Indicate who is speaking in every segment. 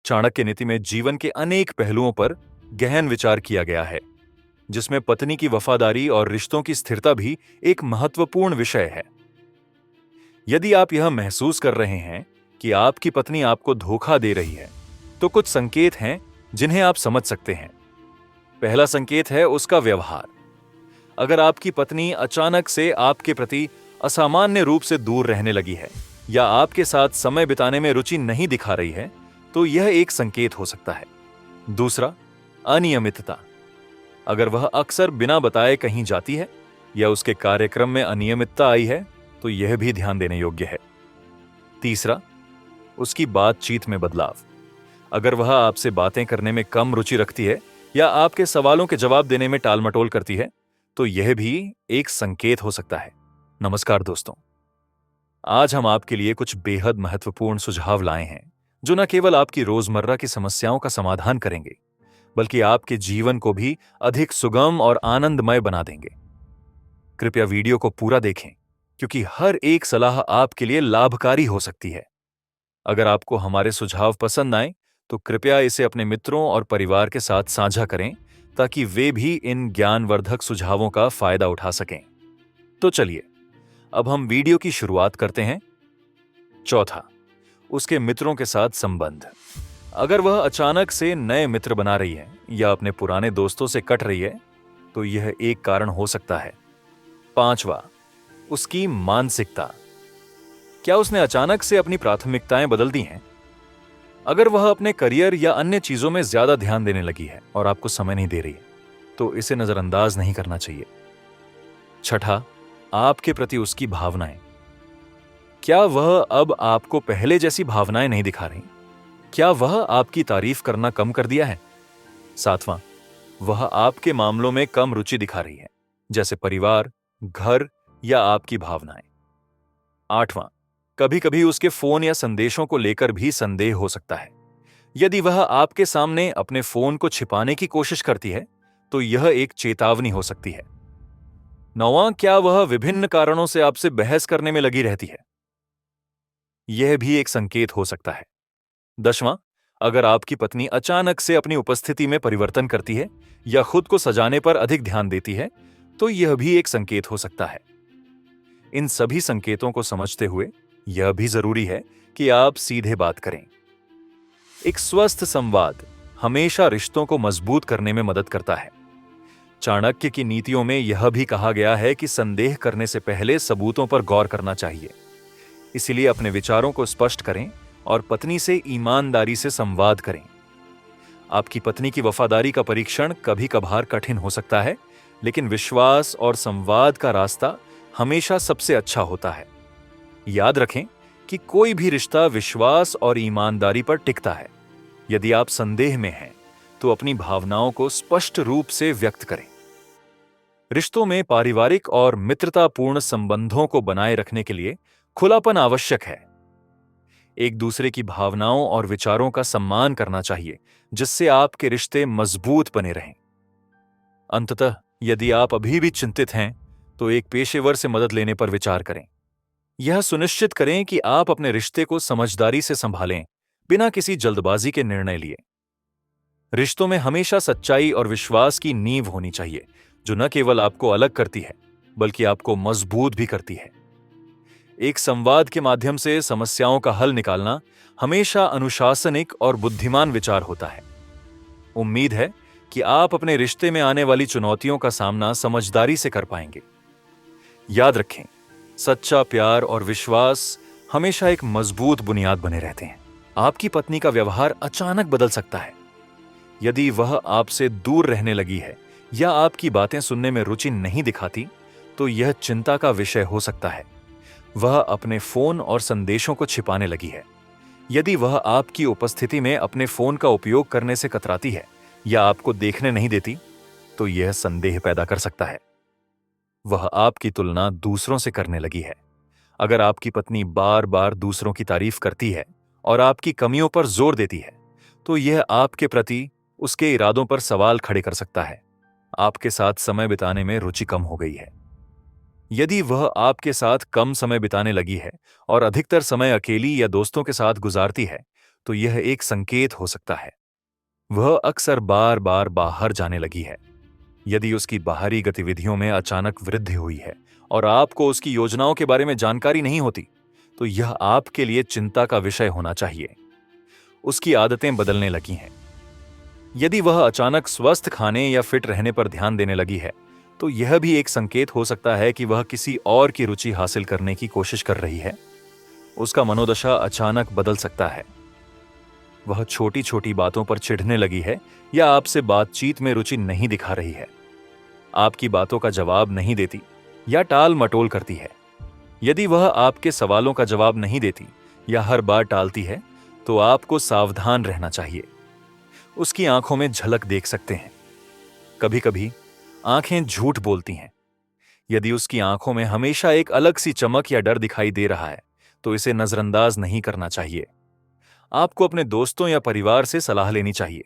Speaker 1: चाणक्य नीति में जीवन के अनेक पहलुओं पर गहन विचार किया गया है, जिसमें पत्नी की वफादारी और रिश्तों की स्थिरता भी एक महत्वपूर्ण विषय है। यदि आप यह महसूस कर रहे हैं कि आपकी पत्नी आपको धोखा दे रही है, तो कुछ संकेत हैं जिन्हें आप समझ सकते हैं। पहला संकेत है उसका व्यवहार। अगर आपकी पत्नी अचानक से आपके प्रति असामान्य रूप से दूर रहने लगी है या आपके साथ समय बिताने में रुचि नहीं दिखा रही है, तो यह एक संकेत हो सकता है। दूसरा, अनियमितता। अगर वह अक्सर बिना बताए कहीं जाती है या उसके कार्यक्रम में अनियमितता आई है, तो यह भी ध्यान देने योग्य है। तीसरा, उसकी बातचीत में बदलाव। अगर वह आपसे बातें करने में कम रुचि रखती है या आपके सवालों के जवाब देने में टालमटोल करती है, तो यह भी एक संकेत हो सकता है। नमस्कार दोस्तों, आज हम आपके लिए कुछ बेहद महत्वपूर्ण सुझाव लाए हैं, जो न केवल आपकी रोजमर्रा की समस्याओं का समाधान करेंगे, बल्कि आपके जीवन को भी अधिक सुगम और आनंदमय बना देंगे। कृपया वीडियो को पूरा देखें, क्योंकि हर एक सलाह आपके लिए लाभकारी हो सकती है। अगर आपको हमारे सुझाव पसंद आए, तो कृपया इसे अपने मित्रों और परिवार के साथ साझा करें, ताकि वे भी इन ज्ञानवर्धक सुझावों का फायदा उठा सकें। तो चलिए, अब हम वीडियो की शुरुआत करते हैं। चौथा, उसके मित्रों के साथ संबंध। अगर वह अचानक से नए मित्र बना रही है या अपने पुराने दोस्तों से कट रही है, तो यह एक कारण हो सकता है। पांचवा, उसकी मानसिकता। क्या उसने अचानक से अपनी प्राथमिकताएं बदल दी हैं? अगर वह अपने करियर या अन्य चीजों में ज्यादा ध्यान देने लगी है और आपको समय नहीं दे रही है, तो इसे नजरअंदाज नहीं करना चाहिए। छठा, आपके प्रति उसकी भावनाएं। क्या वह अब आपको पहले जैसी भावनाएं नहीं दिखा रही? क्या वह आपकी तारीफ करना कम कर दिया है? सातवां, वह आपके मामलों में कम रुचि दिखा रही है, जैसे परिवार, घर या आपकी भावनाएं। आठवां, कभी कभी उसके फोन या संदेशों को लेकर भी संदेह हो सकता है। यदि वह आपके सामने अपने फोन को छिपाने की कोशिश करती है, तो यह एक चेतावनी हो सकती है। नौवां, क्या वह विभिन्न कारणों से आपसे बहस करने में लगी रहती है? यह भी एक संकेत हो सकता है। दसवां, अगर आपकी पत्नी अचानक से अपनी उपस्थिति में परिवर्तन करती है या खुद को सजाने पर अधिक ध्यान देती है, तो यह भी एक संकेत हो सकता है। इन सभी संकेतों को समझते हुए यह भी जरूरी है कि आप सीधे बात करें। एक स्वस्थ संवाद हमेशा रिश्तों को मजबूत करने में मदद करता है। चाणक्य की नीतियों में यह भी कहा गया है कि संदेह करने से पहले सबूतों पर गौर करना चाहिए। इसीलिए अपने विचारों को स्पष्ट करें और पत्नी से ईमानदारी से संवाद करें। आपकी पत्नी की वफादारी का परीक्षण कभी कभार कठिन हो सकता है, लेकिन विश्वास और संवाद का रास्ता हमेशा सबसे अच्छा होता है। याद रखें कि कोई भी रिश्ता विश्वास और ईमानदारी पर टिकता है। यदि आप संदेह में हैं, तो अपनी भावनाओं को स्पष्ट रूप से व्यक्त करें। रिश्तों में पारिवारिक और मित्रतापूर्ण संबंधों को बनाए रखने के लिए खुलापन आवश्यक है। एक दूसरे की भावनाओं और विचारों का सम्मान करना चाहिए, जिससे आपके रिश्ते मजबूत बने रहें। अंततः, यदि आप अभी भी चिंतित हैं, तो एक पेशेवर से मदद लेने पर विचार करें। यह सुनिश्चित करें कि आप अपने रिश्ते को समझदारी से संभालें, बिना किसी जल्दबाजी के निर्णय लिए। रिश्तों में हमेशा सच्चाई और विश्वास की नींव होनी चाहिए, जो न केवल आपको अलग करती है, बल्कि आपको मजबूत भी करती है। एक संवाद के माध्यम से समस्याओं का हल निकालना हमेशा अनुशासनिक और बुद्धिमान विचार होता है। उम्मीद है कि आप अपने रिश्ते में आने वाली चुनौतियों का सामना समझदारी से कर पाएंगे। याद रखें, सच्चा प्यार और विश्वास हमेशा एक मजबूत बुनियाद बने रहते हैं। आपकी पत्नी का व्यवहार अचानक बदल सकता है। यदि वह आपसे दूर रहने लगी है या आपकी बातें सुनने में रुचि नहीं दिखाती, तो यह चिंता का विषय हो सकता है। वह अपने फोन और संदेशों को छिपाने लगी है। यदि वह आपकी उपस्थिति में अपने फोन का उपयोग करने से कतराती है या आपको देखने नहीं देती, तो यह संदेह पैदा कर सकता है। वह आपकी तुलना दूसरों से करने लगी है। अगर आपकी पत्नी बार बार दूसरों की तारीफ करती है और आपकी कमियों पर जोर देती है, तो यह आपके प्रति उसके इरादों पर सवाल खड़े कर सकता है। आपके साथ समय बिताने में रुचि कम हो गई है। यदि वह आपके साथ कम समय बिताने लगी है और अधिकतर समय अकेली या दोस्तों के साथ गुजारती है, तो यह एक संकेत हो सकता है। वह अक्सर बार बार बाहर जाने लगी है। यदि उसकी बाहरी गतिविधियों में अचानक वृद्धि हुई है और आपको उसकी योजनाओं के बारे में जानकारी नहीं होती, तो यह आपके लिए चिंता का विषय होना चाहिए। उसकी आदतें बदलने लगी हैं। यदि वह अचानक स्वस्थ खाने या फिट रहने पर ध्यान देने लगी है, तो यह भी एक संकेत हो सकता है कि वह किसी और की रुचि हासिल करने की कोशिश कर रही है। उसका मनोदशा अचानक बदल सकता है। वह छोटी छोटी बातों पर चिढ़ने लगी है या आपसे बातचीत में रुचि नहीं दिखा रही है, आपकी बातों का जवाब नहीं देती या टाल मटोल करती है। यदि वह आपके सवालों का जवाब नहीं देती या हर बार टालती है, तो आपको सावधान रहना चाहिए। उसकी आंखों में झलक देख सकते हैं। कभी कभी आंखें झूठ बोलती हैं। यदि उसकी आंखों में हमेशा एक अलग सी चमक या डर दिखाई दे रहा है, तो इसे नजरअंदाज नहीं करना चाहिए। आपको अपने दोस्तों या परिवार से सलाह लेनी चाहिए।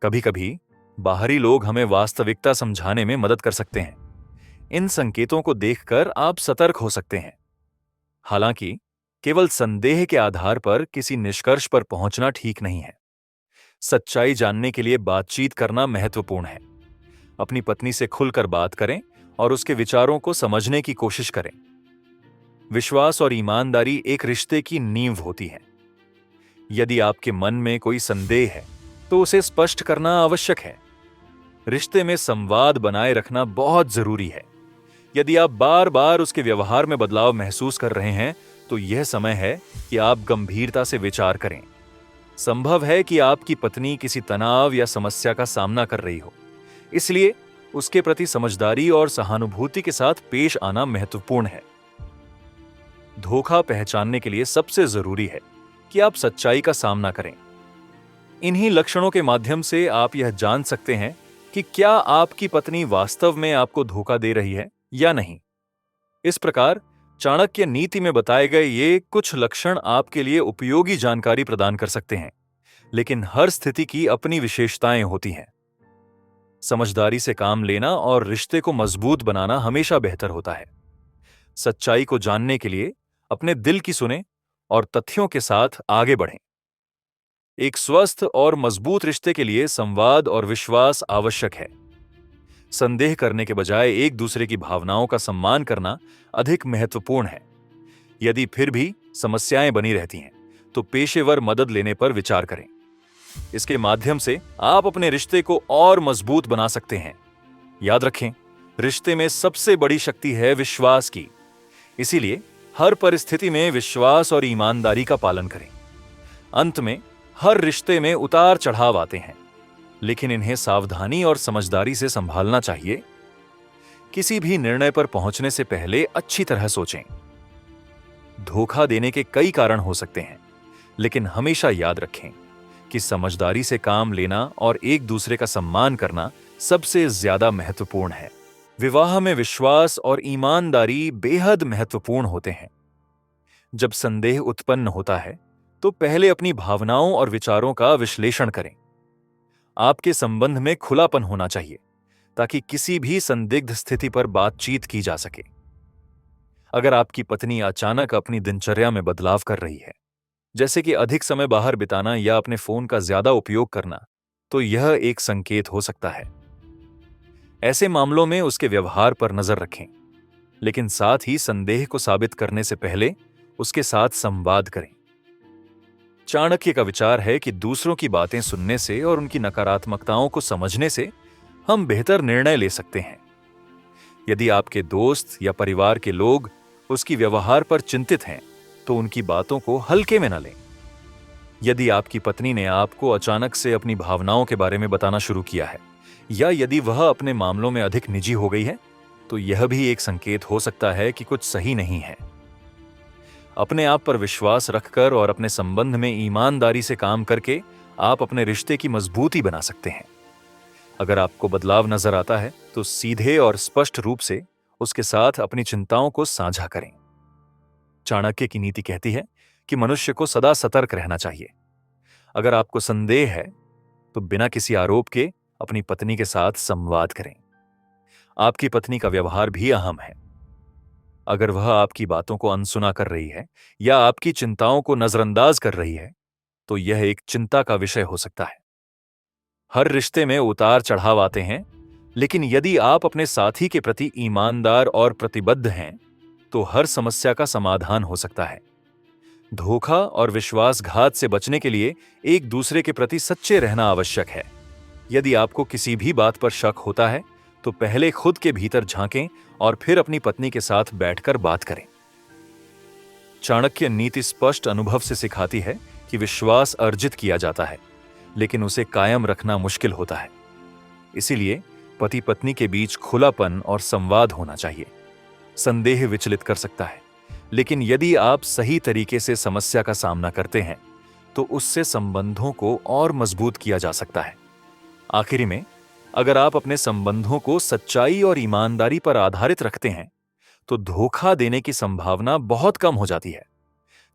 Speaker 1: कभी कभी बाहरी लोग हमें वास्तविकता समझाने में मदद कर सकते हैं। इन संकेतों को देखकर आप सतर्क हो सकते हैं। हालांकि केवल संदेह के आधार पर किसी निष्कर्ष पर पहुंचना ठीक नहीं है। सच्चाई जानने के लिए बातचीत करना महत्वपूर्ण है। अपनी पत्नी से खुलकर बात करें और उसके विचारों को समझने की कोशिश करें। विश्वास और ईमानदारी एक रिश्ते की नींव होती है। यदि आपके मन में कोई संदेह है, तो उसे स्पष्ट करना आवश्यक है। रिश्ते में संवाद बनाए रखना बहुत जरूरी है। यदि आप बार बार उसके व्यवहार में बदलाव महसूस कर रहे हैं, तो यह समय है कि आप गंभीरता से विचार करें। संभव है कि आपकी पत्नी किसी तनाव या समस्या का सामना कर रही हो, इसलिए उसके प्रति समझदारी और सहानुभूति के साथ पेश आना महत्वपूर्ण है। धोखा पहचानने के लिए सबसे जरूरी है कि आप सच्चाई का सामना करें। इन्हीं लक्षणों के माध्यम से आप यह जान सकते हैं कि क्या आपकी पत्नी वास्तव में आपको धोखा दे रही है या नहीं। इस प्रकार चाणक्य नीति में बताए गए ये कुछ लक्षण आपके लिए उपयोगी जानकारी प्रदान कर सकते हैं, लेकिन हर स्थिति की अपनी विशेषताएं होती हैं। समझदारी से काम लेना और रिश्ते को मजबूत बनाना हमेशा बेहतर होता है। सच्चाई को जानने के लिए अपने दिल की सुनें और तथ्यों के साथ आगे बढ़ें। एक स्वस्थ और मजबूत रिश्ते के लिए संवाद और विश्वास आवश्यक है। संदेह करने के बजाय एक दूसरे की भावनाओं का सम्मान करना अधिक महत्वपूर्ण है। यदि फिर भी समस्याएं बनी रहती हैं, तो पेशेवर मदद लेने पर विचार करें। इसके माध्यम से आप अपने रिश्ते को और मजबूत बना सकते हैं। याद रखें, रिश्ते में सबसे बड़ी शक्ति है विश्वास की। इसीलिए हर परिस्थिति में विश्वास और ईमानदारी का पालन करें। अंत में हर रिश्ते में उतार चढ़ाव आते हैं, लेकिन इन्हें सावधानी और समझदारी से संभालना चाहिए। किसी भी निर्णय पर पहुंचने से पहले अच्छी तरह सोचें। धोखा देने के कई कारण हो सकते हैं, लेकिन हमेशा याद रखें कि समझदारी से काम लेना और एक दूसरे का सम्मान करना सबसे ज्यादा महत्वपूर्ण है। विवाह में विश्वास और ईमानदारी बेहद महत्वपूर्ण होते हैं। जब संदेह उत्पन्न होता है, तो पहले अपनी भावनाओं और विचारों का विश्लेषण करें। आपके संबंध में खुलापन होना चाहिए, ताकि किसी भी संदिग्ध स्थिति पर बातचीत की जा सके। अगर आपकी पत्नी अचानक अपनी दिनचर्या में बदलाव कर रही है, जैसे कि अधिक समय बाहर बिताना या अपने फोन का ज्यादा उपयोग करना, तो यह एक संकेत हो सकता है। ऐसे मामलों में उसके व्यवहार पर नजर रखें, लेकिन साथ ही संदेह को साबित करने से पहले उसके साथ संवाद करें। चाणक्य का विचार है कि दूसरों की बातें सुनने से और उनकी नकारात्मकताओं को समझने से हम बेहतर निर्णय ले सकते हैं। यदि आपके दोस्त या परिवार के लोग उसकी व्यवहार पर चिंतित हैं, तो उनकी बातों को हल्के में न लें। यदि आपकी पत्नी ने आपको अचानक से अपनी भावनाओं के बारे में बताना शुरू किया है, या यदि वह अपने मामलों में अधिक निजी हो गई है, तो यह भी एक संकेत हो सकता है कि कुछ सही नहीं है। अपने आप पर विश्वास रखकर और अपने संबंध में ईमानदारी से काम करके आप अपने रिश्ते की मजबूती बना सकते हैं। अगर आपको बदलाव नजर आता है, तो सीधे और स्पष्ट रूप से उसके साथ अपनी चिंताओं को साझा करें। चाणक्य की नीति कहती है कि मनुष्य को सदा सतर्क रहना चाहिए। अगर आपको संदेह है, तो बिना किसी आरोप के अपनी पत्नी के साथ संवाद करें। आपकी पत्नी का व्यवहार भी अहम है। अगर वह आपकी बातों को अनसुना कर रही है या आपकी चिंताओं को नजरअंदाज कर रही है, तो यह एक चिंता का विषय हो सकता है। हर रिश्ते में उतार चढ़ाव आते हैं, लेकिन यदि आप अपने साथी के प्रति ईमानदार और प्रतिबद्ध हैं, तो हर समस्या का समाधान हो सकता है। धोखा और विश्वासघात से बचने के लिए एक दूसरे के प्रति सच्चे रहना आवश्यक है। यदि आपको किसी भी बात पर शक होता है, तो पहले खुद के भीतर झांकें और फिर अपनी पत्नी के साथ बैठकर बात करें। चाणक्य नीति स्पष्ट अनुभव से सिखाती है कि विश्वास अर्जित किया जाता है, लेकिन उसे कायम रखना मुश्किल होता है। इसीलिए पति पत्नी के बीच खुलापन और संवाद होना चाहिए। संदेह विचलित कर सकता है, लेकिन यदि आप सही तरीके से समस्या का सामना करते हैं, तो उससे संबंधों को और मजबूत किया जा सकता है। आखिरी में, अगर आप अपने संबंधों को सच्चाई और ईमानदारी पर आधारित रखते हैं, तो धोखा देने की संभावना बहुत कम हो जाती है।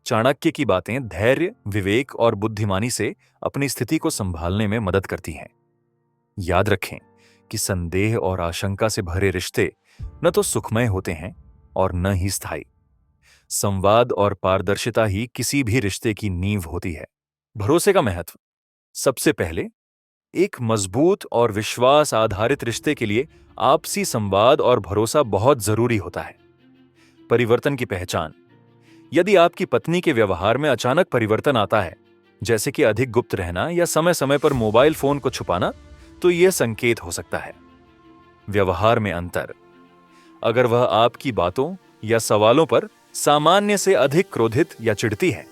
Speaker 1: चाणक्य की बातें धैर्य, विवेक और बुद्धिमानी से अपनी स्थिति को संभालने में मदद करती हैं। याद रखें कि संदेह और आशंका से भरे रिश्ते न तो सुखमय होते हैं और न ही स्थायी। संवाद और पारदर्शिता ही किसी भी रिश्ते की नींव होती है। भरोसे का महत्व। सबसे पहले, एक मजबूत और विश्वास आधारित रिश्ते के लिए आपसी संवाद और भरोसा बहुत जरूरी होता है। परिवर्तन की पहचान। यदि आपकी पत्नी के व्यवहार में अचानक परिवर्तन आता है, जैसे कि अधिक गुप्त रहना या समय समय पर मोबाइल फोन को छुपाना, तो यह संकेत हो सकता है। व्यवहार में अंतर। अगर वह आपकी बातों या सवालों पर सामान्य से अधिक क्रोधित या चिढ़ती है,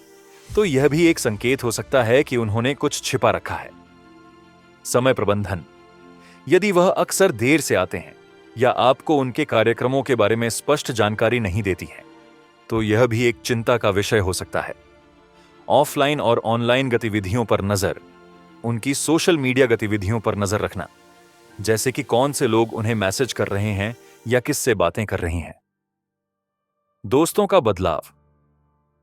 Speaker 1: तो यह भी एक संकेत हो सकता है कि उन्होंने कुछ छिपा रखा है। समय प्रबंधन। यदि वह अक्सर देर से आते हैं या आपको उनके कार्यक्रमों के बारे में स्पष्ट जानकारी नहीं देती है, तो यह भी एक चिंता का विषय हो सकता है। ऑफलाइन और ऑनलाइन गतिविधियों पर नजर। उनकी सोशल मीडिया गतिविधियों पर नजर रखना, जैसे कि कौन से लोग उन्हें मैसेज कर रहे हैं या किससे बातें कर रही हैं। दोस्तों का बदलाव।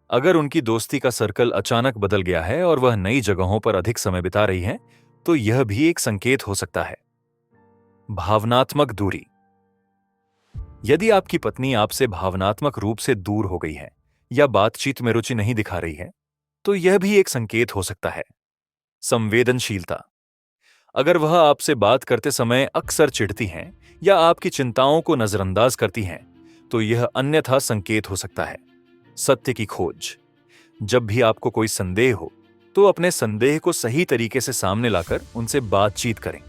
Speaker 1: अगर उनकी दोस्ती का सर्कल अचानक बदल गया है और वह नई जगहों पर अधिक समय बिता रही है, तो यह भी एक संकेत हो सकता है। भावनात्मक दूरी। यदि आपकी पत्नी आपसे भावनात्मक रूप से दूर हो गई है या बातचीत में रुचि नहीं दिखा रही है, तो यह भी एक संकेत हो सकता है। संवेदनशीलता। अगर वह आपसे बात करते समय अक्सर चिढ़ती हैं या आपकी चिंताओं को नजरअंदाज करती हैं, तो यह अन्यथा संकेत हो सकता है। सत्य की खोज। जब भी आपको कोई संदेह हो, तो अपने संदेह को सही तरीके से सामने लाकर उनसे बातचीत करें।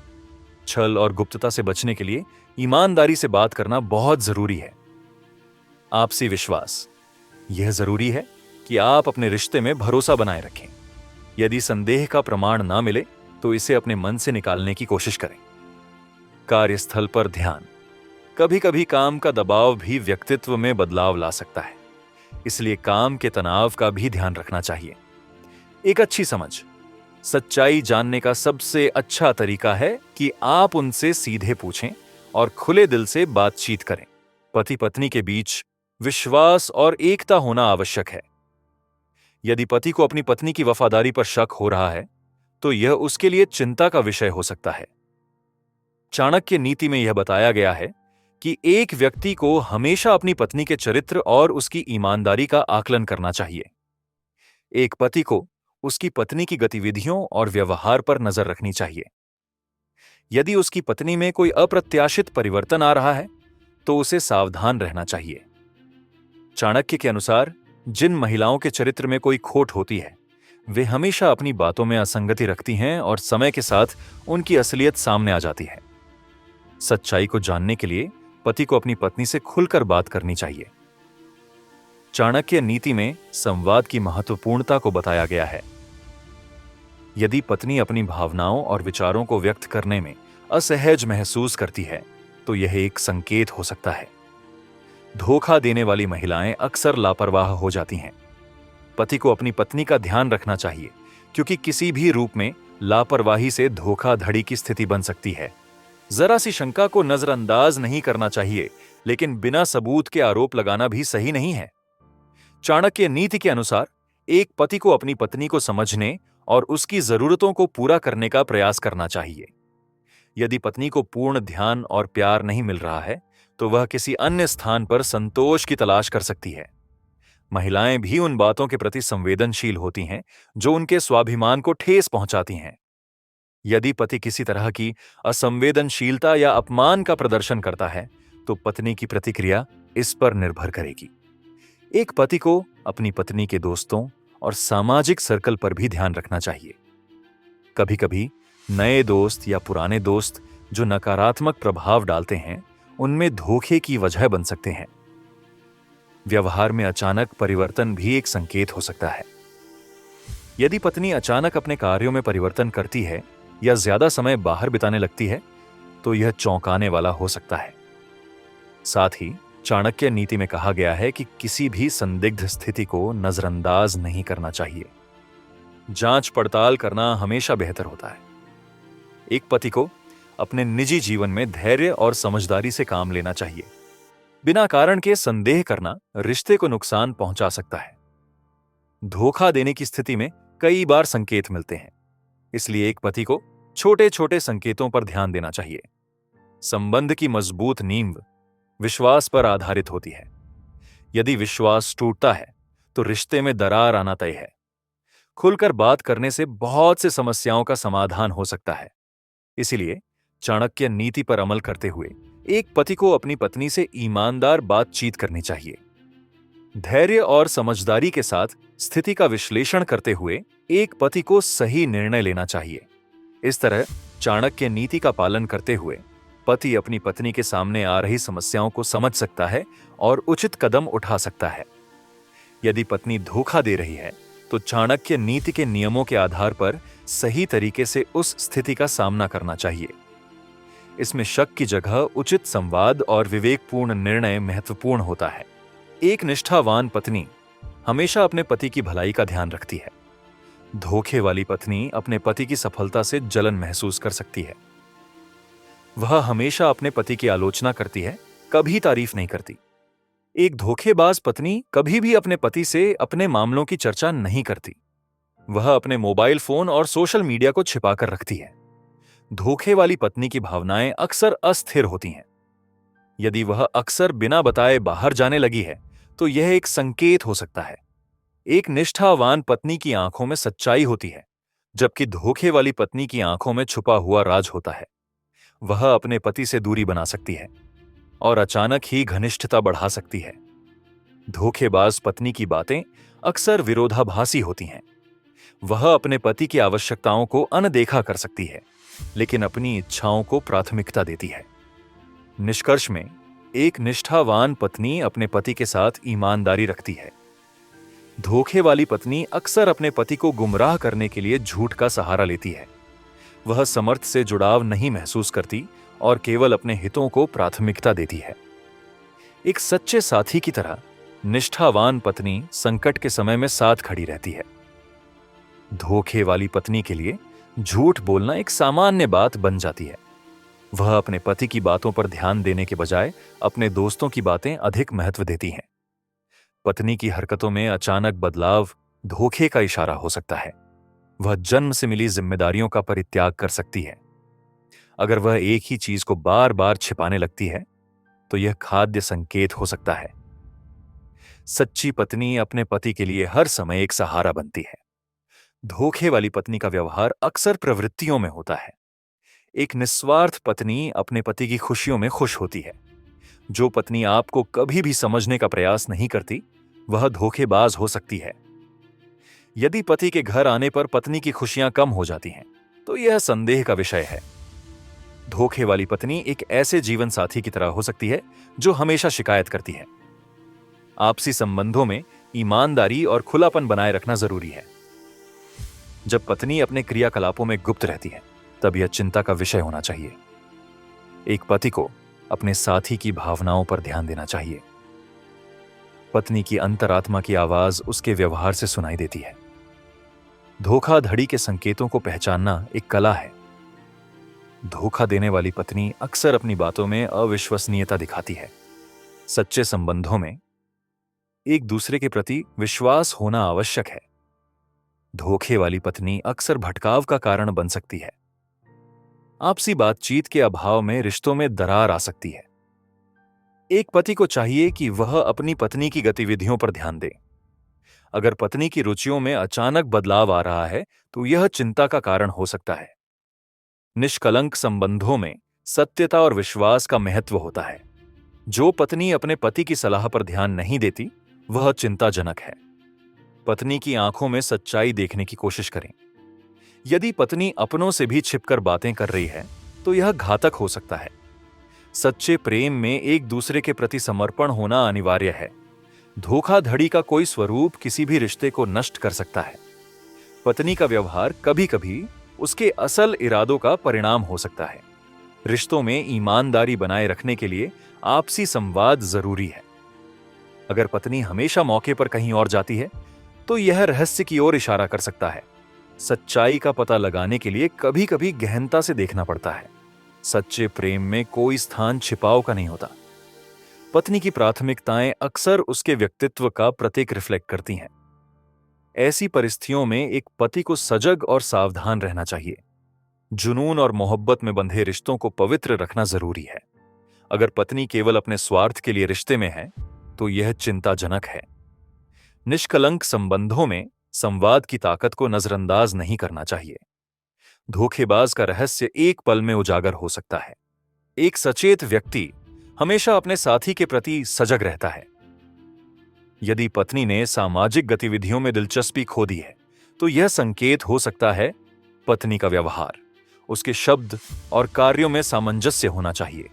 Speaker 1: छल और गुप्तता से बचने के लिए ईमानदारी से बात करना बहुत जरूरी है। आपसी विश्वास। यह जरूरी है कि आप अपने रिश्ते में भरोसा बनाए रखें। यदि संदेह का प्रमाण ना मिले, तो इसे अपने मन से निकालने की कोशिश करें। कार्यस्थल पर ध्यान। कभी कभी काम का दबाव भी व्यक्तित्व में बदलाव ला सकता है, इसलिए काम के तनाव का भी ध्यान रखना चाहिए। एक अच्छी समझ। सच्चाई जानने का सबसे अच्छा तरीका है कि आप उनसे सीधे पूछें और खुले दिल से बातचीत करें। पति पत्नी के बीच विश्वास और एकता होना आवश्यक है। यदि पति को अपनी पत्नी की वफादारी पर शक हो रहा है, तो यह उसके लिए चिंता का विषय हो सकता है। चाणक्य नीति में यह बताया गया है कि एक व्यक्ति को हमेशा अपनी पत्नी के चरित्र और उसकी ईमानदारी का आकलन करना चाहिए। एक पति को उसकी पत्नी की गतिविधियों और व्यवहार पर नजर रखनी चाहिए। यदि उसकी पत्नी में कोई अप्रत्याशित परिवर्तन आ रहा है, तो उसे सावधान रहना चाहिए। चाणक्य के अनुसार, जिन महिलाओं के चरित्र में कोई खोट होती है, वे हमेशा अपनी बातों में असंगति रखती हैं और समय के साथ उनकी असलियत सामने आ जाती है। सच्चाई को जानने के लिए पति को अपनी पत्नी से खुलकर बात करनी चाहिए। चाणक्य नीति में संवाद की महत्वपूर्णता को बताया गया है। यदि पत्नी अपनी भावनाओं और विचारों को व्यक्त करने में असहज महसूस करती है, तो यह एक संकेत हो सकता है। धोखा देने वाली महिलाएं अक्सर लापरवाह हो जाती हैं। पति को अपनी पत्नी का ध्यान रखना चाहिए, क्योंकि किसी भी रूप में लापरवाही से धोखाधड़ी की स्थिति बन सकती है। जरा सी शंका को नजरअंदाज नहीं करना चाहिए, लेकिन बिना सबूत के आरोप लगाना भी सही नहीं है। चाणक्य नीति के अनुसार, एक पति को अपनी पत्नी को समझने और उसकी जरूरतों को पूरा करने का प्रयास करना चाहिए। यदि पत्नी को पूर्ण ध्यान और प्यार नहीं मिल रहा है, तो वह किसी अन्य स्थान पर संतोष की तलाश कर सकती है। महिलाएं भी उन बातों के प्रति संवेदनशील होती हैं जो उनके स्वाभिमान को ठेस पहुंचाती हैं। यदि पति किसी तरह की असंवेदनशीलता या अपमान का प्रदर्शन करता है, तो पत्नी की प्रतिक्रिया इस पर निर्भर करेगी। एक पति को अपनी पत्नी के दोस्तों और सामाजिक सर्कल पर भी ध्यान रखना चाहिए। कभी-कभी नए दोस्त या पुराने दोस्त जो नकारात्मक प्रभाव डालते हैं, उनमें धोखे की वजह बन सकते हैं। व्यवहार में अचानक परिवर्तन भी एक संकेत हो सकता है। यदि पत्नी अचानक अपने कार्यों में परिवर्तन करती है या ज्यादा समय बाहर बिताने लगती है, तो यह चौंकाने वाला हो सकता है। साथ ही चाणक्य नीति में कहा गया है कि किसी भी संदिग्ध स्थिति को नजरअंदाज नहीं करना चाहिए। जांच पड़ताल करना हमेशा बेहतर होता है। एक पति को अपने निजी जीवन में धैर्य और समझदारी से काम लेना चाहिए। बिना कारण के संदेह करना रिश्ते को नुकसान पहुंचा सकता है। धोखा देने की स्थिति में कई बार संकेत मिलते हैं, इसलिए एक पति को छोटे छोटे संकेतों पर ध्यान देना चाहिए। संबंध की मजबूत नींव विश्वास पर आधारित होती है। यदि विश्वास टूटता है, तो रिश्ते में दरार आना तय है। खुलकर बात करने से बहुत से समस्याओं का समाधान हो सकता है। इसीलिए चाणक्य नीति पर अमल करते हुए एक पति को अपनी पत्नी से ईमानदार बातचीत करनी चाहिए। धैर्य और समझदारी के साथ स्थिति का विश्लेषण करते हुए एक पति को सही निर्णय लेना चाहिए। इस तरह चाणक्य नीति का पालन करते हुए पति अपनी पत्नी के सामने आ रही समस्याओं को समझ सकता है और उचित कदम उठा सकता है। यदि पत्नी धोखा दे रही है, तो चाणक्य नीति के नियमों के आधार पर सही तरीके से उस स्थिति का सामना करना चाहिए। इसमें शक की जगह उचित संवाद और विवेकपूर्ण निर्णय महत्वपूर्ण होता है। एक निष्ठावान पत्नी हमेशा अपने पति की भलाई का ध्यान रखती है। धोखे वाली पत्नी अपने पति की सफलता से जलन महसूस कर सकती है। वह हमेशा अपने पति की आलोचना करती है, कभी तारीफ नहीं करती। एक धोखेबाज पत्नी कभी भी अपने पति से अपने मामलों की चर्चा नहीं करती। वह अपने मोबाइल फोन और सोशल मीडिया को छिपाकर रखती है। धोखे वाली पत्नी की भावनाएं अक्सर अस्थिर होती हैं। यदि वह अक्सर बिना बताए बाहर जाने लगी है, तो यह एक संकेत हो सकता है। एक निष्ठावान पत्नी की आंखों में सच्चाई होती है, जबकि धोखे वाली पत्नी की आंखों में छुपा हुआ राज होता है। वह अपने पति से दूरी बना सकती है और अचानक ही घनिष्ठता बढ़ा सकती है। धोखेबाज पत्नी की बातें अक्सर विरोधाभासी होती हैं। वह अपने पति की आवश्यकताओं को अनदेखा कर सकती है, लेकिन अपनी इच्छाओं को प्राथमिकता देती है। निष्कर्ष में एक निष्ठावान पत्नी अपने पति के साथ ईमानदारी रखती है। धोखे वाली पत्नी अक्सर अपने पति को गुमराह करने के लिए झूठ का सहारा लेती है। वह समर्थ से जुड़ाव नहीं महसूस करती और केवल अपने हितों को प्राथमिकता देती है। एक सच्चे साथी की तरह निष्ठावान पत्नी संकट के समय में साथ खड़ी रहती है। धोखे वाली पत्नी के लिए झूठ बोलना एक सामान्य बात बन जाती है। वह अपने पति की बातों पर ध्यान देने के बजाय अपने दोस्तों की बातें अधिक महत्व देती हैं। पत्नी की हरकतों में अचानक बदलाव धोखे का इशारा हो सकता है। वह जन्म से मिली जिम्मेदारियों का परित्याग कर सकती है। अगर वह एक ही चीज को बार बार छिपाने लगती है, तो यह खाद्य संकेत हो सकता है। सच्ची पत्नी अपने पति के लिए हर समय एक सहारा बनती है। धोखे वाली पत्नी का व्यवहार अक्सर प्रवृत्तियों में होता है। एक निस्वार्थ पत्नी अपने पति की खुशियों में खुश होती है। जो पत्नी आपको कभी भी समझने का प्रयास नहीं करती, वह धोखेबाज हो सकती है। यदि पति के घर आने पर पत्नी की खुशियां कम हो जाती हैं, तो यह संदेह का विषय है। धोखे वाली पत्नी एक ऐसे जीवन साथी की तरह हो सकती है जो हमेशा शिकायत करती है। आपसी संबंधों में ईमानदारी और खुलापन बनाए रखना जरूरी है। जब पत्नी अपने क्रियाकलापों में गुप्त रहती है, तब यह चिंता का विषय होना चाहिए। एक पति को अपने साथी की भावनाओं पर ध्यान देना चाहिए। पत्नी की अंतरात्मा की आवाज उसके व्यवहार से सुनाई देती है। धोखाधड़ी के संकेतों को पहचानना एक कला है। धोखा देने वाली पत्नी अक्सर अपनी बातों में अविश्वसनीयता दिखाती है। सच्चे संबंधों में एक दूसरे के प्रति विश्वास होना आवश्यक है। धोखे वाली पत्नी अक्सर भटकाव का कारण बन सकती है। आपसी बातचीत के अभाव में रिश्तों में दरार आ सकती है। एक पति को चाहिए कि वह अपनी पत्नी की गतिविधियों पर ध्यान दे। अगर पत्नी की रुचियों में अचानक बदलाव आ रहा है तो यह चिंता का कारण हो सकता है। निष्कलंक संबंधों में सत्यता और विश्वास का महत्व होता है। जो पत्नी अपने पति की सलाह पर ध्यान नहीं देती, वह चिंताजनक है। पत्नी की आंखों में सच्चाई देखने की कोशिश करें। यदि पत्नी अपनों से भी छिपकर बातें कर रही है, तो यह घातक हो सकता है। सच्चे प्रेम में एक दूसरे के प्रति समर्पण होना अनिवार्य है। धोखाधड़ी का कोई स्वरूप किसी भी रिश्ते को नष्ट कर सकता है। पत्नी का व्यवहार कभी-कभी उसके असल इरादों का परिणाम हो सकता है। रिश्तों में ईमानदारी बनाए रखने के लिए आपसी संवाद जरूरी है। अगर पत्नी हमेशा मौके पर कहीं और जाती है, तो यह रहस्य की ओर इशारा कर सकता है। सच्चाई का पता लगाने के लिए कभी-कभी गहनता से देखना पड़ता है। सच्चे प्रेम में कोई स्थान छिपाव का नहीं होता। पत्नी की प्राथमिकताएं अक्सर उसके व्यक्तित्व का प्रतीक रिफ्लेक्ट करती हैं। ऐसी परिस्थितियों में एक पति को सजग और सावधान रहना चाहिए। जुनून और मोहब्बत में बंधे रिश्तों को पवित्र रखना जरूरी है। अगर पत्नी केवल अपने स्वार्थ के लिए रिश्ते में है, तो यह चिंताजनक है। निष्कलंक संबंधों में संवाद की ताकत को नजरअंदाज नहीं करना चाहिए। धोखेबाज का रहस्य एक पल में उजागर हो सकता है। एक सचेत व्यक्ति हमेशा अपने साथी के प्रति सजग रहता है। यदि पत्नी ने सामाजिक गतिविधियों में दिलचस्पी खो दी है, तो यह संकेत हो सकता है। पत्नी का व्यवहार, उसके शब्द और कार्यों में सामंजस्य होना चाहिए।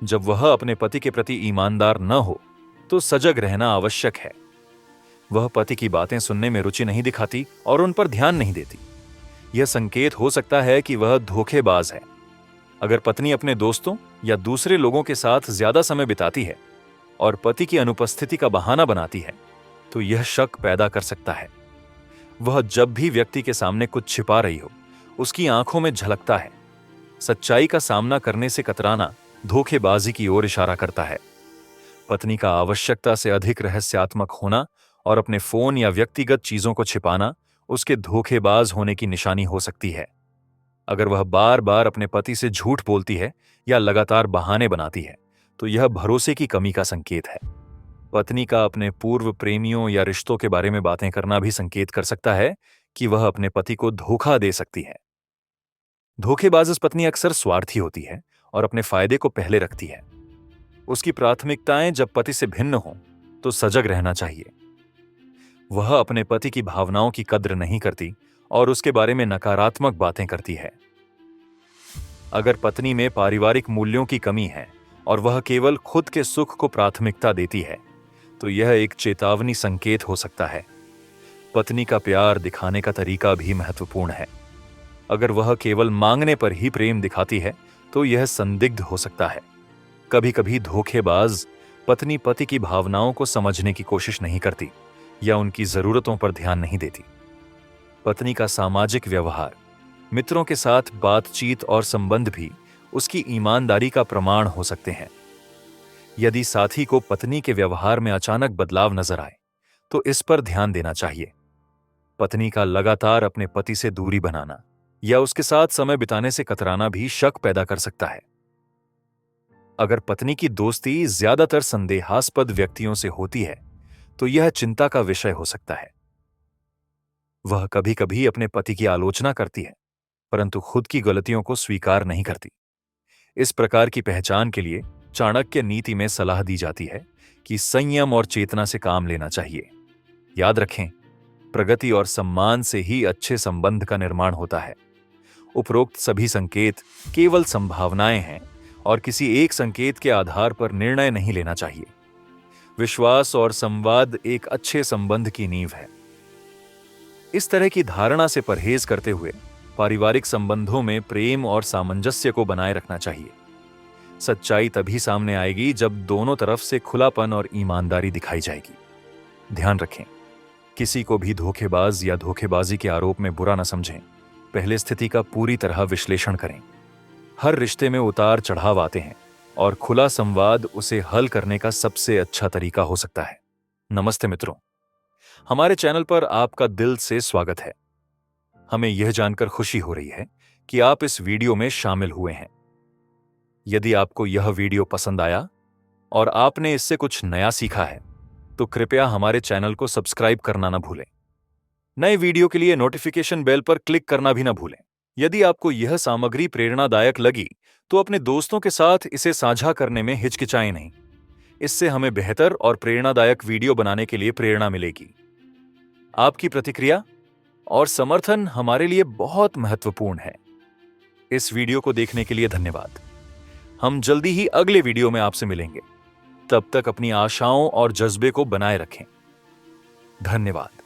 Speaker 1: जब वह अपने पति के प्रति ईमानदार न हो, तो सजग रहना आवश्यक है। वह पति की बातें सुनने में रुचि नहीं दिखाती और उन पर ध्यान नहीं देती। यह संकेत हो सकता है कि वह धोखेबाज है। अगर पत्नी अपने दोस्तों या दूसरे लोगों के साथ ज्यादा समय बिताती है और पति की अनुपस्थिति का बहाना बनाती है, तो यह शक पैदा कर सकता है। वह जब भी व्यक्ति के सामने कुछ छिपा रही हो, उसकी आंखों में झलकता है। सच्चाई का सामना करने से कतराना धोखेबाजी की ओर इशारा करता है। पत्नी का आवश्यकता से अधिक रहस्यात्मक होना और अपने फोन या व्यक्तिगत चीजों को छिपाना उसके धोखेबाज होने की निशानी हो सकती है। अगर वह बार बार अपने पति से झूठ बोलती है या लगातार बहाने बनाती है, तो यह भरोसे की कमी का संकेत है। पत्नी का अपने पूर्व प्रेमियों या रिश्तों के बारे में बातें करना भी संकेत कर सकता है कि वह अपने पति को धोखा दे सकती है। धोखेबाज पत्नी अक्सर स्वार्थी होती है और अपने फायदे को पहले रखती है। उसकी प्राथमिकताएं जब पति से भिन्न हों, तो सजग रहना चाहिए। वह अपने पति की भावनाओं की कद्र नहीं करती और उसके बारे में नकारात्मक बातें करती है। अगर पत्नी में पारिवारिक मूल्यों की कमी है और वह केवल खुद के सुख को प्राथमिकता देती है, तो यह एक चेतावनी संकेत हो सकता है। पत्नी का प्यार दिखाने का तरीका भी महत्वपूर्ण है। अगर वह केवल मांगने पर ही प्रेम दिखाती है, तो यह संदिग्ध हो सकता है। कभी-कभी धोखेबाज पत्नी पति की भावनाओं को समझने की कोशिश नहीं करती या उनकी जरूरतों पर ध्यान नहीं देती। पत्नी का सामाजिक व्यवहार, मित्रों के साथ बातचीत और संबंध भी उसकी ईमानदारी का प्रमाण हो सकते हैं। यदि साथी को पत्नी के व्यवहार में अचानक बदलाव नजर आए, तो इस पर ध्यान देना चाहिए। पत्नी का लगातार अपने पति से दूरी बनाना या उसके साथ समय बिताने से कतराना भी शक पैदा कर सकता है। अगर पत्नी की दोस्ती ज्यादातर संदेहास्पद व्यक्तियों से होती है, तो यह चिंता का विषय हो सकता है। वह कभी-कभी अपने पति की आलोचना करती है, परंतु खुद की गलतियों को स्वीकार नहीं करती। इस प्रकार की पहचान के लिए चाणक्य नीति में सलाह दी जाती है कि संयम और चेतना से काम लेना चाहिए। याद रखें, प्रगति और सम्मान से ही अच्छे संबंध का निर्माण होता है। उपरोक्त सभी संकेत केवल संभावनाएं हैं और किसी एक संकेत के आधार पर निर्णय नहीं लेना चाहिए। विश्वास और संवाद एक अच्छे संबंध की नींव है। इस तरह की धारणा से परहेज करते हुए पारिवारिक संबंधों में प्रेम और सामंजस्य को बनाए रखना चाहिए। सच्चाई तभी सामने आएगी जब दोनों तरफ से खुलापन और ईमानदारी दिखाई जाएगी। ध्यान रखें, किसी को भी धोखेबाज या धोखेबाजी के आरोप में बुरा न समझें। पहले स्थिति का पूरी तरह विश्लेषण करें। हर रिश्ते में उतार चढ़ाव आते हैं और खुला संवाद उसे हल करने का सबसे अच्छा तरीका हो सकता है। नमस्ते मित्रों, हमारे चैनल पर आपका दिल से स्वागत है। हमें यह जानकर खुशी हो रही है कि आप इस वीडियो में शामिल हुए हैं। यदि आपको यह वीडियो पसंद आया और आपने इससे कुछ नया सीखा है, तो कृपया हमारे चैनल को सब्सक्राइब करना ना भूलें। नए वीडियो के लिए नोटिफिकेशन बेल पर क्लिक करना भी ना भूलें। यदि आपको यह सामग्री प्रेरणादायक लगी तो अपने दोस्तों के साथ इसे साझा करने में हिचकिचाएं नहीं। इससे हमें बेहतर और प्रेरणादायक वीडियो बनाने के लिए प्रेरणा मिलेगी। आपकी प्रतिक्रिया और समर्थन हमारे लिए बहुत महत्वपूर्ण है। इस वीडियो को देखने के लिए धन्यवाद। हम जल्दी ही अगले वीडियो में आपसे मिलेंगे। तब तक अपनी आशाओं और जज्बे को बनाए रखें। धन्यवाद।